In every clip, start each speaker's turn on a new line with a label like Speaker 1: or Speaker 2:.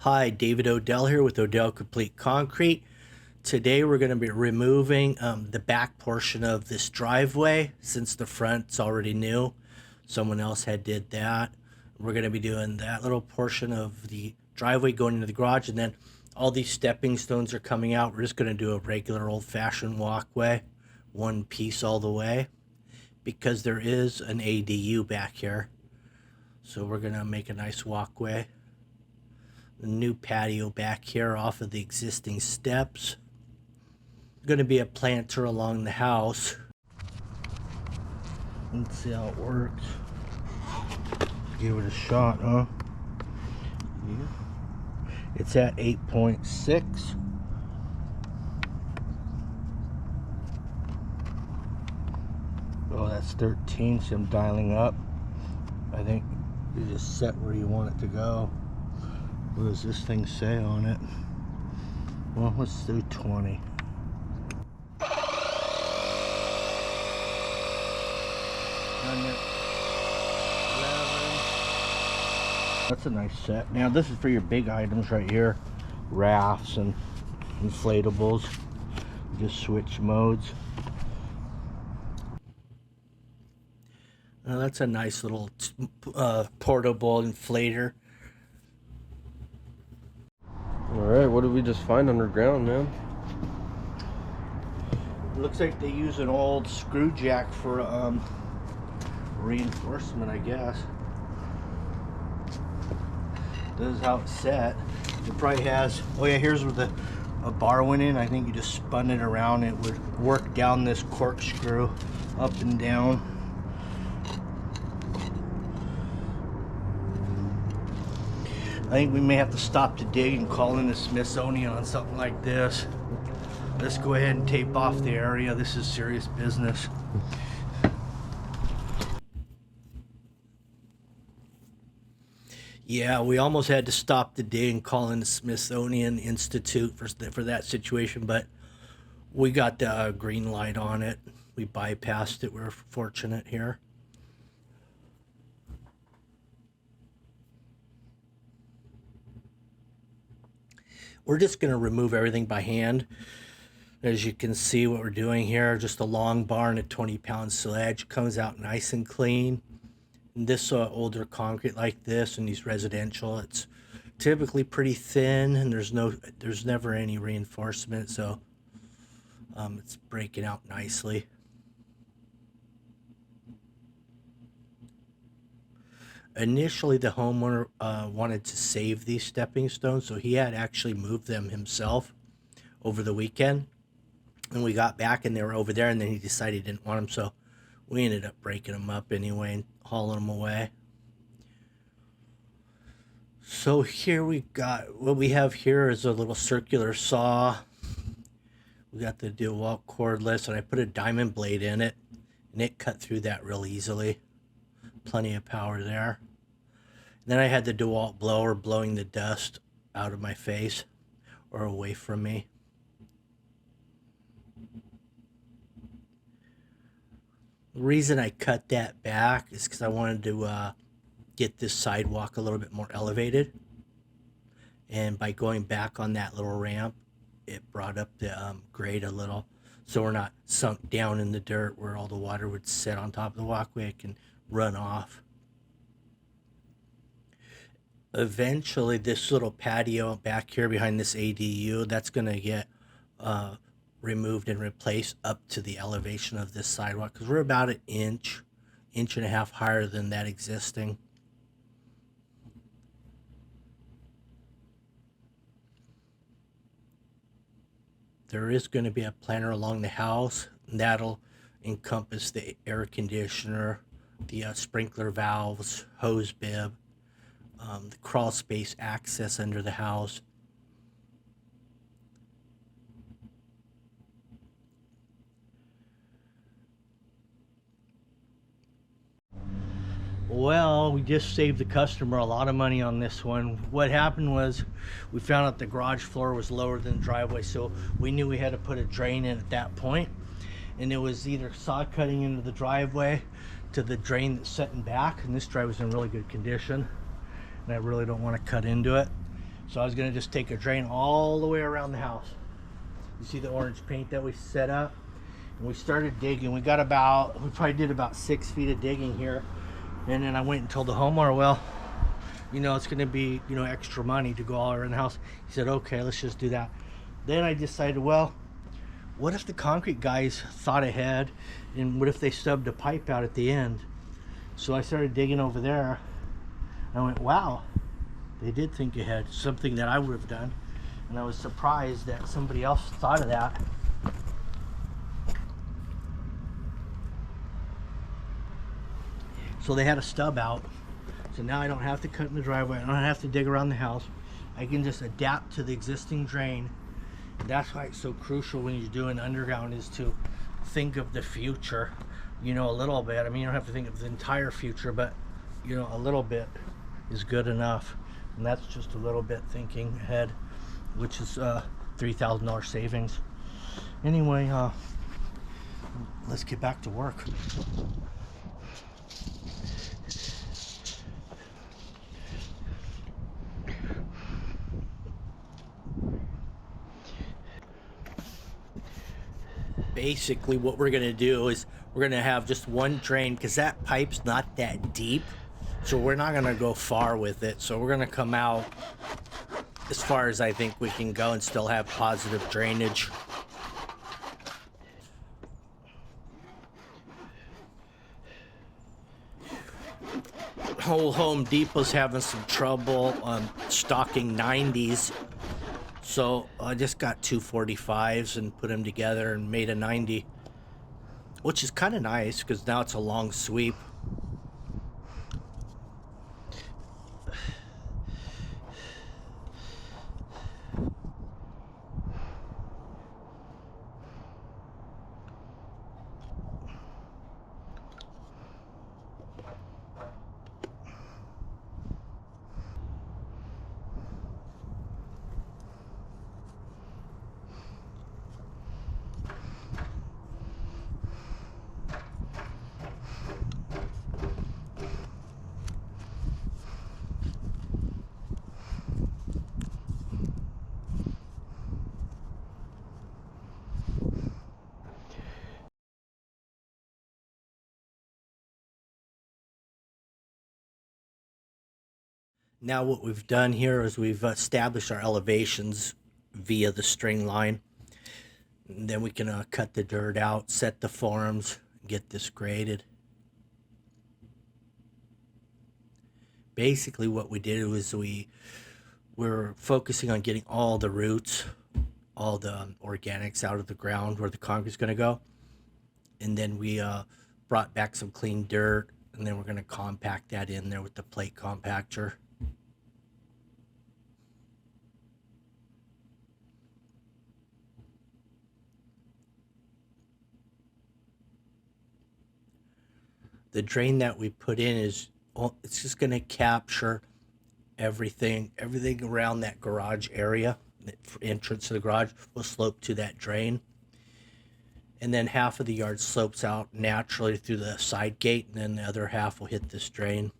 Speaker 1: Hi, David Odell here with Odell Complete Concrete. Today we're going to be removing the back portion of this driveway since the front's already new. Someone else had did that. We're going to be doing that little portion of the driveway going into the garage, and then all these stepping stones are coming out. We're just going to do a regular old-fashioned walkway, one piece all the way, because there is an ADU back here. So we're going to make a nice walkway. The new patio back here off of the existing steps. Going to be a planter along the house. Let's see how it works. Give it a shot, huh? Yeah. It's at 8.6. Oh, that's 13, so I'm dialing up. I think you just set where you want it to go. What does this thing say on it? Well, let's do 20. That's a nice set. Now this is for your big items right here. Rafts and inflatables. Just switch modes. Now that's a nice little portable inflator.
Speaker 2: Alright, what did we just find underground, man?
Speaker 1: Looks like they use an old screw jack for reinforcement, I guess. This is how it's set. It probably has, oh yeah, here's where a bar went in. I think you just spun it around. It would work down this corkscrew, up and down. I think we may have to stop to dig and call in the Smithsonian on something like this. Let's go ahead and tape off the area. This is serious business. Yeah, we almost had to stop the dig and call in the Smithsonian Institute for that situation, but we got the green light on it. We bypassed it. We're fortunate here. We're just going to remove everything by hand. As you can see what we're doing here, just a long bar and a 20-pound sledge. Comes out nice and clean. And this older concrete like this and these residential, it's typically pretty thin, and there's never any reinforcement, so it's breaking out nicely. Initially, the homeowner wanted to save these stepping stones, so he had actually moved them himself over the weekend. And we got back and they were over there, and then he decided he didn't want them, so we ended up breaking them up anyway and hauling them away. So here we got, what we have here is a little circular saw. We got the DeWalt cordless, and I put a diamond blade in it, and it cut through that real easily. Plenty of power there. Then I had the DeWalt blower blowing the dust out of my face or away from me. The reason I cut that back is because I wanted to get this sidewalk a little bit more elevated. And by going back on that little ramp, it brought up the grade a little. So we're not sunk down in the dirt where all the water would sit on top of the walkway. It can run off. Eventually, this little patio back here behind this ADU, that's going to get removed and replaced up to the elevation of this sidewalk, because we're about an inch and a half higher than that existing. There is going to be a planter along the house, and that'll encompass the air conditioner, the sprinkler valves, hose bib, the crawl space access under the house. Well, we just saved the customer a lot of money on this one. What happened was we found out the garage floor was lower than the driveway, so we knew we had to put a drain in at that point. And it was either saw cutting into the driveway to the drain that's setting back, and this driveway's in really good condition, and I really don't want to cut into it. So I was gonna just take a drain all the way around the house. You see the orange paint that we set up? And we started digging. We probably did about 6 feet of digging here. And then I went and told the homeowner, well, it's gonna be, extra money to go all around the house. He said, okay, let's just do that. Then I decided, well, what if the concrete guys thought ahead, and what if they stubbed a pipe out at the end? So I started digging over there. I went, wow, they did think ahead, something that I would have done. And I was surprised that somebody else thought of that. So they had a stub out. So now I don't have to cut in the driveway. I don't have to dig around the house. I can just adapt to the existing drain. That's why it's so crucial when you're doing underground, is to think of the future, a little bit. I mean, you don't have to think of the entire future, but a little bit is good enough. And that's just a little bit thinking ahead, which is $3,000 savings. Anyway, let's get back to work. Basically what we're gonna do is we're gonna have just one drain, because that pipe's not that deep, so we're not gonna go far with it. So we're gonna come out as far as I think we can go and still have positive drainage. Whole Home Depot's having some trouble stocking 90s. So I just got 245s and put them together and made a 90, which is kind of nice because now it's a long sweep. Now what we've done here is we've established our elevations via the string line. And then we can cut the dirt out, set the forms, get this graded. Basically what we did was we're focusing on getting all the roots, all the organics out of the ground where the concrete's going to go. And then we brought back some clean dirt, and then we're going to compact that in there with the plate compactor. The drain that we put in it's just going to capture everything around that garage area. The entrance to the garage will slope to that drain, and then half of the yard slopes out naturally through the side gate, and then the other half will hit this drain.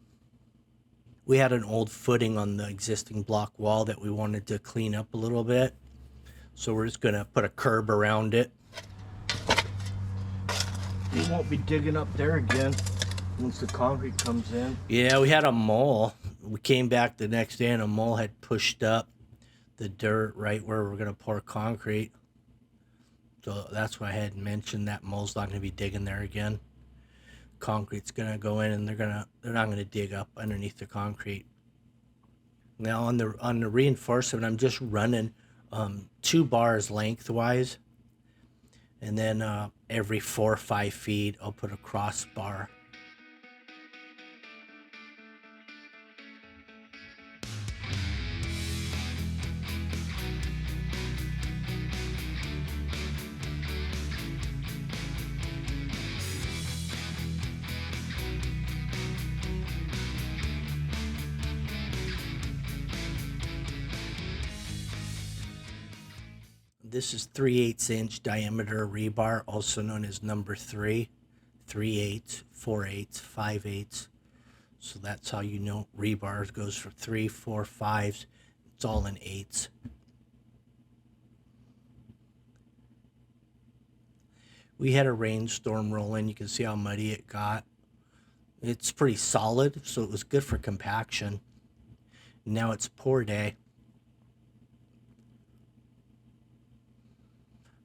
Speaker 1: We had an old footing on the existing block wall that we wanted to clean up a little bit, so we're just going to put a curb around it. We won't be digging up there again once the concrete comes in. Yeah, we had a mole. We came back the next day and a mole had pushed up the dirt right where we're going to pour concrete. So that's why I had mentioned that mole's not going to be digging there again. Concrete's going to go in, and they're not going to dig up underneath the concrete. Now on the reinforcement, I'm just running 2 bars lengthwise, and then every 4 or 5 feet I'll put a crossbar. This is 3/8 inch diameter rebar, also known as number 3, 3/8, 4/8, 5/8. So that's how rebar goes for 3, 4, 5s, It's all in eighths. We had a rainstorm roll in. You can see how muddy it got. It's pretty solid, so it was good for compaction. Now it's pour day.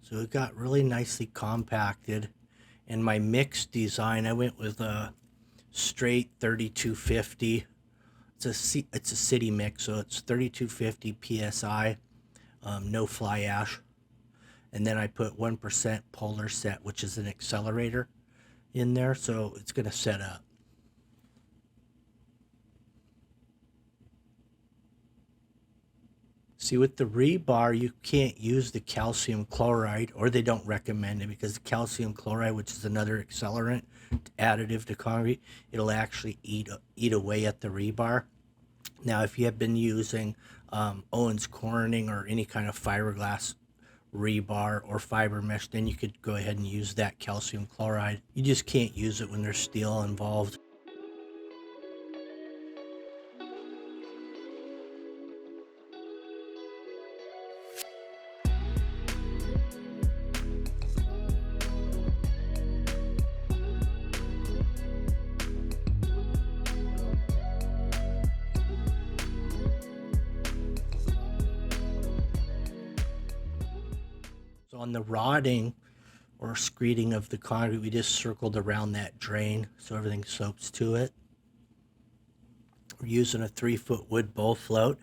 Speaker 1: So it got really nicely compacted. And my mix design, I went with a straight 3250. It's a city mix, so it's 3250 psi, no fly ash. And then I put 1% polar set, which is an accelerator in there, so it's going to set up. See, with the rebar, you can't use the calcium chloride, or they don't recommend it, because the calcium chloride, which is another accelerant additive to concrete, it'll actually eat away at the rebar. Now, if you have been using Owens Corning or any kind of fiberglass rebar or fiber mesh, then you could go ahead and use that calcium chloride. You just can't use it when there's steel involved. So on the rodding or screeding of the concrete, we just circled around that drain so everything soaks to it. We're using a 3-foot wood bowl float.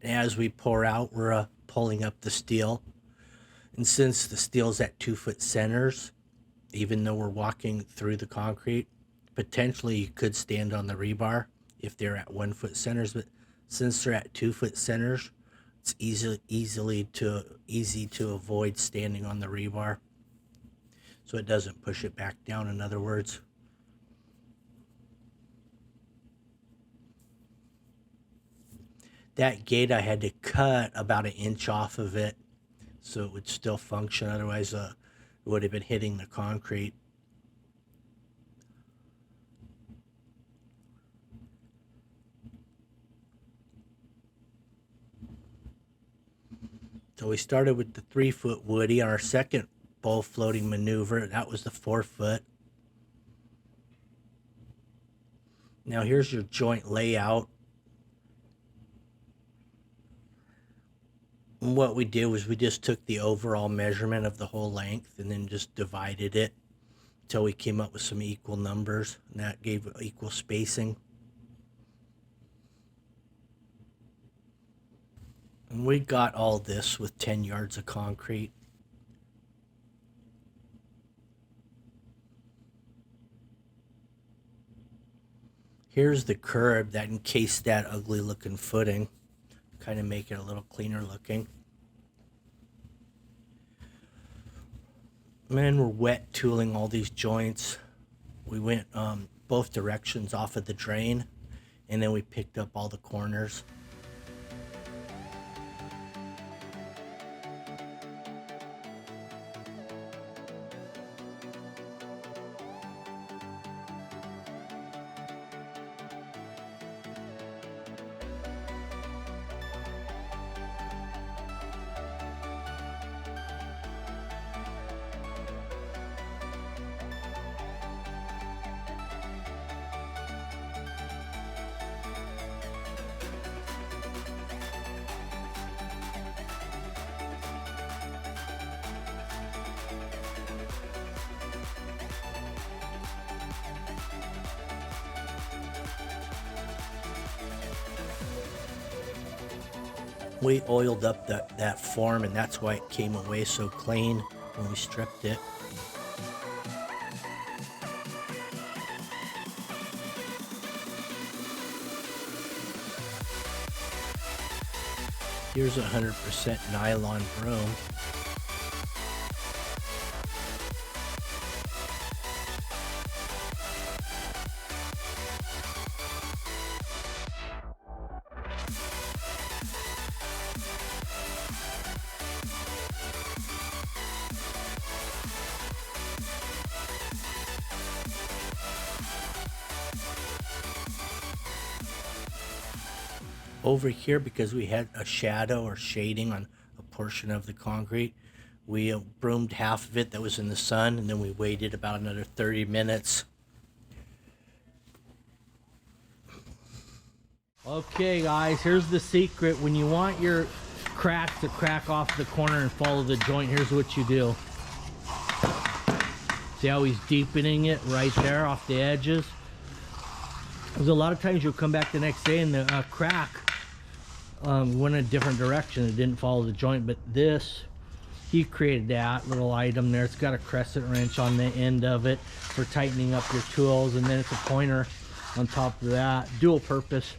Speaker 1: And as we pour out, we're pulling up the steel. And since the steel's at 2-foot centers, even though we're walking through the concrete, potentially you could stand on the rebar if they're at 1-foot centers, but since they're at 2-foot centers, it's easy to avoid standing on the rebar, so it doesn't push it back down, in other words. That gate, I had to cut about 1 inch off of it so it would still function, otherwise it would have been hitting the concrete. So we started with the 3-foot woody on our second bowl floating maneuver. That was the 4-foot. Now here's your joint layout. And what we did was we just took the overall measurement of the whole length and then just divided it until we came up with some equal numbers, and that gave equal spacing. And we got all this with 10 yards of concrete. Here's the curb that encased that ugly looking footing, kind of make it a little cleaner looking. And then we're wet tooling all these joints. We went both directions off of the drain, and then we picked up all the corners. We oiled up that form, and that's why it came away so clean when we stripped it. Here's a 100% nylon broom. Over here, because we had a shadow or shading on a portion of the concrete, we broomed half of it that was in the sun, and then we waited about another 30 minutes. Okay guys, here's the secret. When you want your crack to crack off the corner and follow the joint, here's what you do. See how he's deepening it right there off the edges? Because a lot of times you'll come back the next day and the crack went a different direction. It didn't follow the joint, but this, he created that little item there. It's got a crescent wrench on the end of it for tightening up your tools, and then it's a pointer on top of that. Dual purpose.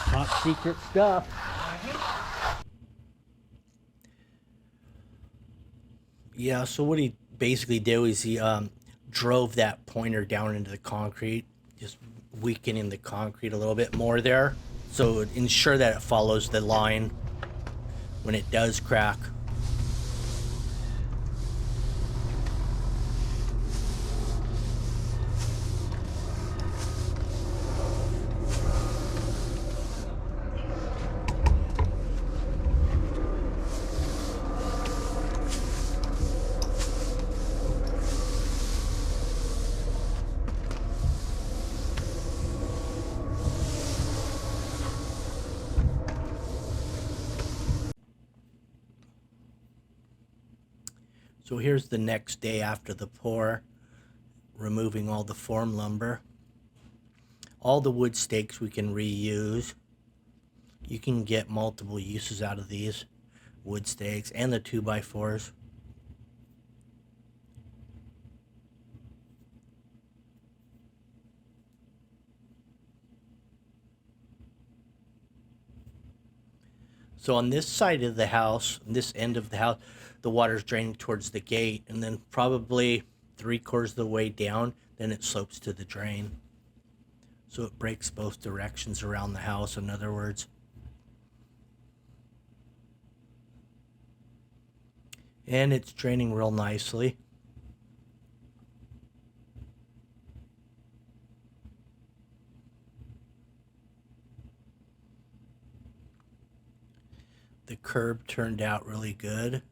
Speaker 1: Top secret stuff. Yeah, so what he basically did was he drove that pointer down into the concrete, just weakening the concrete a little bit more there, so ensure that it follows the line when it does crack. So here's the next day after the pour, removing all the form lumber. All the wood stakes we can reuse. You can get multiple uses out of these wood stakes and the 2x4s. So on this side of the house, this end of the house, the water's draining towards the gate, and then probably 3/4 of the way down, then it slopes to the drain. So it breaks both directions around the house, in other words. And it's draining real nicely. The curb turned out really good.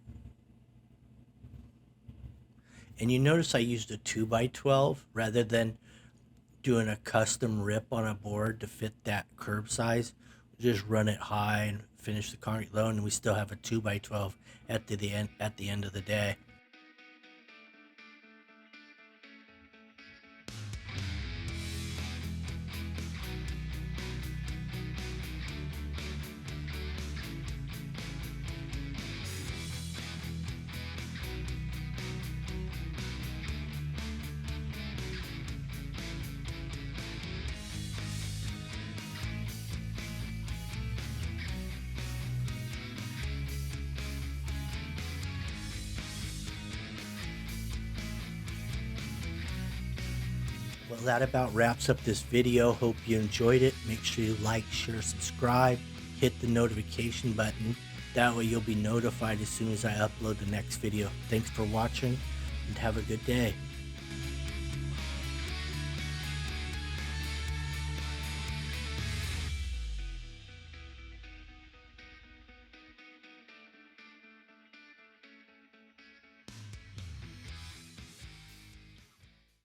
Speaker 1: And you notice I used a 2x12 rather than doing a custom rip on a board to fit that curb size. Just run it high and finish the concrete low, and we still have a 2x12 at the end of the day. Well, that about wraps up this video. Hope you enjoyed it. Make sure you like, share, subscribe, hit the notification button. That way you'll be notified as soon as I upload the next video. Thanks for watching, and have a good day.